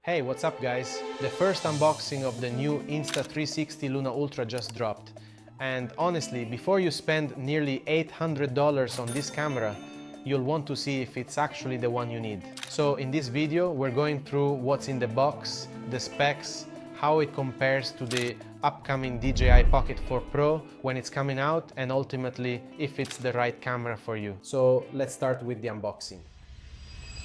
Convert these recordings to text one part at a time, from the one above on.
Hey, what's up guys? The first unboxing of the new Insta360 Luna Ultra just dropped. And honestly, before you spend nearly $800 on this camera, you'll want to see if it's actually the one you need. So in this video, we're going through what's in the box, the specs, how it compares to the upcoming DJI Pocket 4 Pro when it's coming out, and ultimately if it's the right camera for you. So let's start with the unboxing.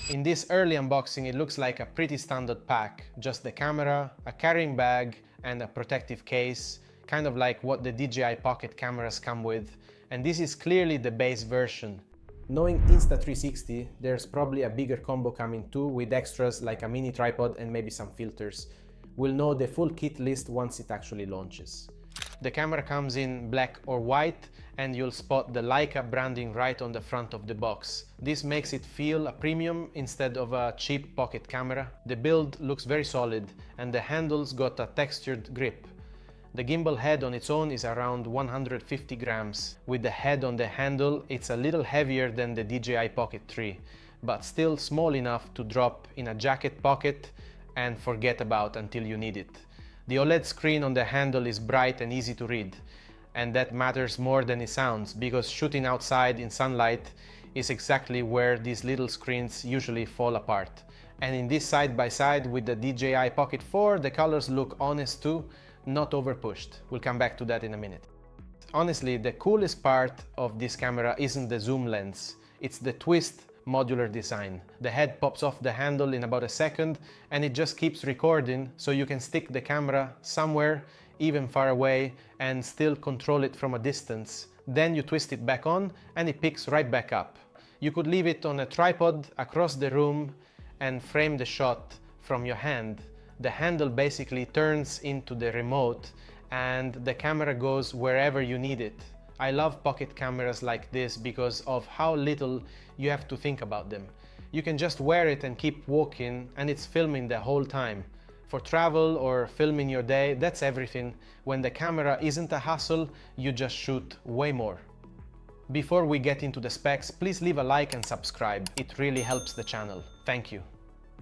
In this early unboxing, it looks like a pretty standard pack. Just the camera, a carrying bag, and a protective case, kind of like what the DJI Pocket cameras come with. And this is clearly the base version. Knowing Insta360, there's probably a bigger combo coming too, with extras like a mini tripod and maybe some filters. We'll know the full kit list once it actually launches. The camera comes in black or white, and you'll spot the Leica branding right on the front of the box. This makes it feel a premium instead of a cheap pocket camera. The build looks very solid, and the handles got a textured grip. The gimbal head on its own is around 150 grams. With the head on the handle, it's a little heavier than the DJI Pocket 3, but still small enough to drop in a jacket pocket and forget about until you need it. The OLED screen on the handle is bright and easy to read, and that matters more than it sounds, because shooting outside in sunlight is exactly where these little screens usually fall apart. And in this side-by-side with the DJI Pocket 4, the colors look honest too, not overpushed. We'll come back to that in a minute. Honestly, the coolest part of this camera isn't the zoom lens, it's the twist-modular design. The head pops off the handle in about a second, and it just keeps recording, so you can stick the camera somewhere, even far away, and still control it from a distance. Then you twist it back on, and it picks right back up. You could leave it on a tripod across the room and frame the shot from your hand. The handle basically turns into the remote, and the camera goes wherever you need it. I love pocket cameras like this because of how little you have to think about them. You can just wear it and keep walking, and it's filming the whole time. For travel or filming your day, that's everything. When the camera isn't a hassle, you just shoot way more. Before we get into the specs, please leave a like and subscribe. It really helps the channel. Thank you.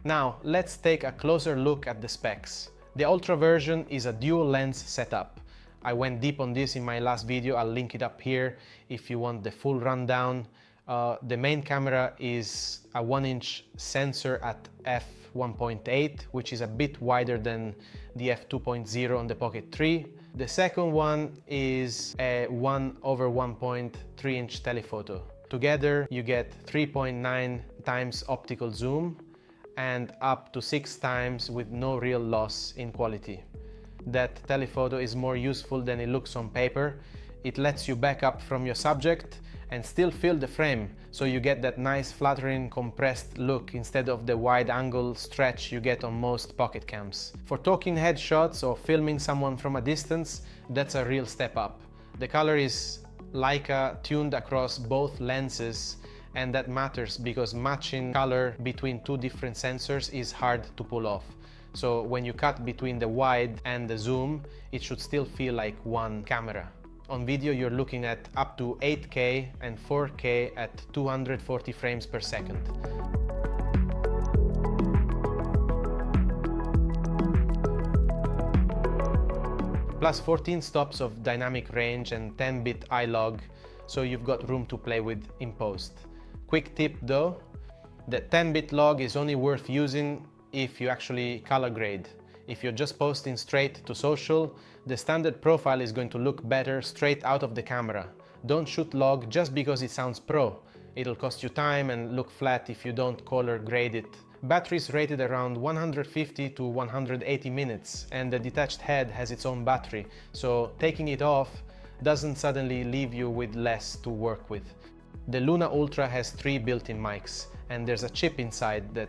Now, let's take a closer look at the specs. The Ultra version is a dual lens setup. I went deep on this in my last video. I'll link it up here if you want the full rundown. The main camera is a 1-inch sensor at f1.8, which is a bit wider than the f2.0 on the Pocket 3. The second one is a 1/1.3-inch telephoto. Together you get 3.9 times optical zoom and up to 6 times with no real loss in quality. That telephoto is more useful than it looks on paper. It lets you back up from your subject and still fill the frame, so you get that nice flattering compressed look instead of the wide angle stretch you get on most pocket cams. For talking headshots or filming someone from a distance, that's a real step up. The color is Leica-tuned across both lenses, and that matters because matching color between two different sensors is hard to pull off. So when you cut between the wide and the zoom, it should still feel like one camera. On video, you're looking at up to 8K and 4K at 240 frames per second. Plus 14 stops of dynamic range and 10-bit iLog, so you've got room to play with in post. Quick tip though, the 10-bit log is only worth using if you actually color grade. If you're just posting straight to social, the standard profile is going to look better straight out of the camera. Don't shoot log just because it sounds pro. It'll cost you time and look flat if you don't color grade it. Battery is rated around 150 to 180 minutes, and the detached head has its own battery, so taking it off doesn't suddenly leave you with less to work with. The Luna Ultra has 3 built-in mics, and there's a chip inside that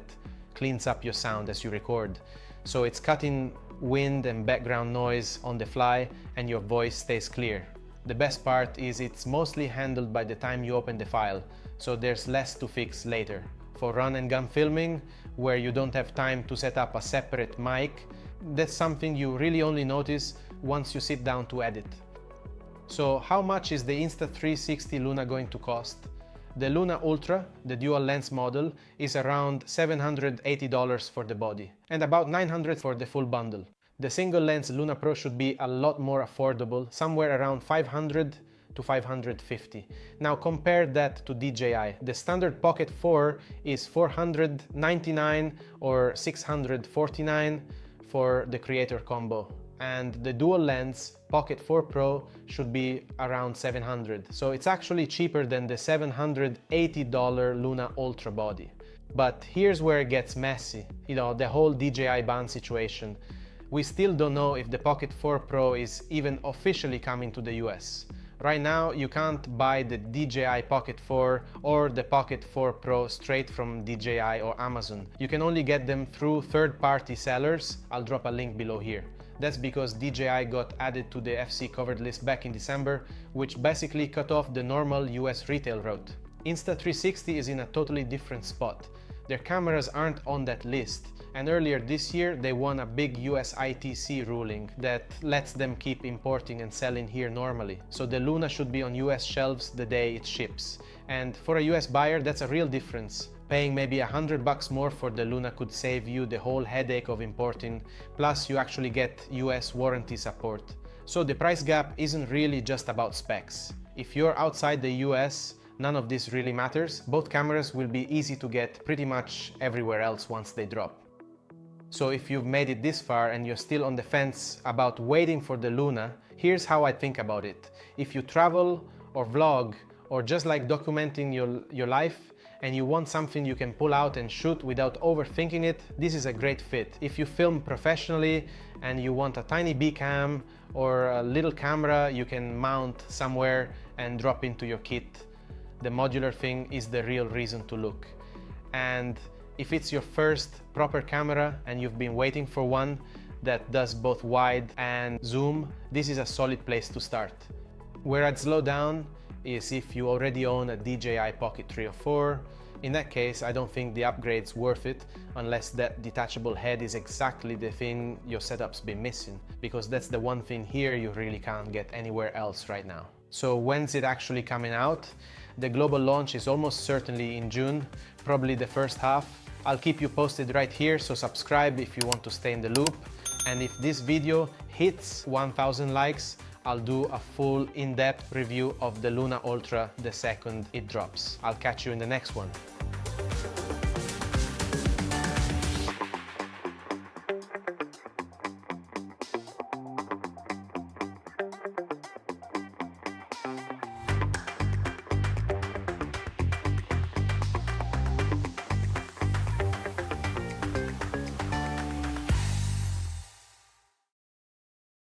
cleans up your sound as you record. So it's cutting wind and background noise on the fly, and your voice stays clear. The best part is it's mostly handled by the time you open the file, so there's less to fix later. For run and gun filming, where you don't have time to set up a separate mic, that's something you really only notice once you sit down to edit. So how much is the Insta360 Luna going to cost? The Luna Ultra, the dual lens model, is around $780 for the body and about $900 for the full bundle. The single lens Luna Pro should be a lot more affordable, somewhere around $500 to $550. Now compare that to DJI. The standard Pocket 4 is $499 or $649 for the creator combo. And the dual lens Pocket 4 Pro should be around $700. So it's actually cheaper than the $780 Luna Ultra body. But here's where it gets messy, the whole DJI Ban situation. We still don't know if the Pocket 4 Pro is even officially coming to the US. Right now, you can't buy the DJI Pocket 4 or the Pocket 4 Pro straight from DJI or Amazon. You can only get them through third-party sellers. I'll drop a link below here. That's because DJI got added to the FC covered list back in December, which basically cut off the normal US retail route. Insta360 is in a totally different spot. Their cameras aren't on that list, and earlier this year they won a big US ITC ruling that lets them keep importing and selling here normally. So the Luna should be on US shelves the day it ships. And for a US buyer, that's a real difference. Paying maybe $100 more for the Luna could save you the whole headache of importing, plus you actually get US warranty support. So the price gap isn't really just about specs. If you're outside the US, none of this really matters. Both cameras will be easy to get pretty much everywhere else once they drop. So if you've made it this far and you're still on the fence about waiting for the Luna, here's how I think about it. If you travel or vlog or just like documenting your life, and you want something you can pull out and shoot without overthinking it, this is a great fit. If you film professionally and you want a tiny B cam or a little camera you can mount somewhere and drop into your kit, the modular thing is the real reason to look. And if it's your first proper camera and you've been waiting for one that does both wide and zoom, this is a solid place to start. Where I'd slow down is if you already own a DJI Pocket 3 or 4. In that case, I don't think the upgrade's worth it unless that detachable head is exactly the thing your setup's been missing, because that's the one thing here you really can't get anywhere else right now. So when's it actually coming out? The global launch is almost certainly in June, probably the first half. I'll keep you posted right here, so subscribe if you want to stay in the loop. And if this video hits 1000 likes, I'll do a full in-depth review of the Luna Ultra the second it drops. I'll catch you in the next one.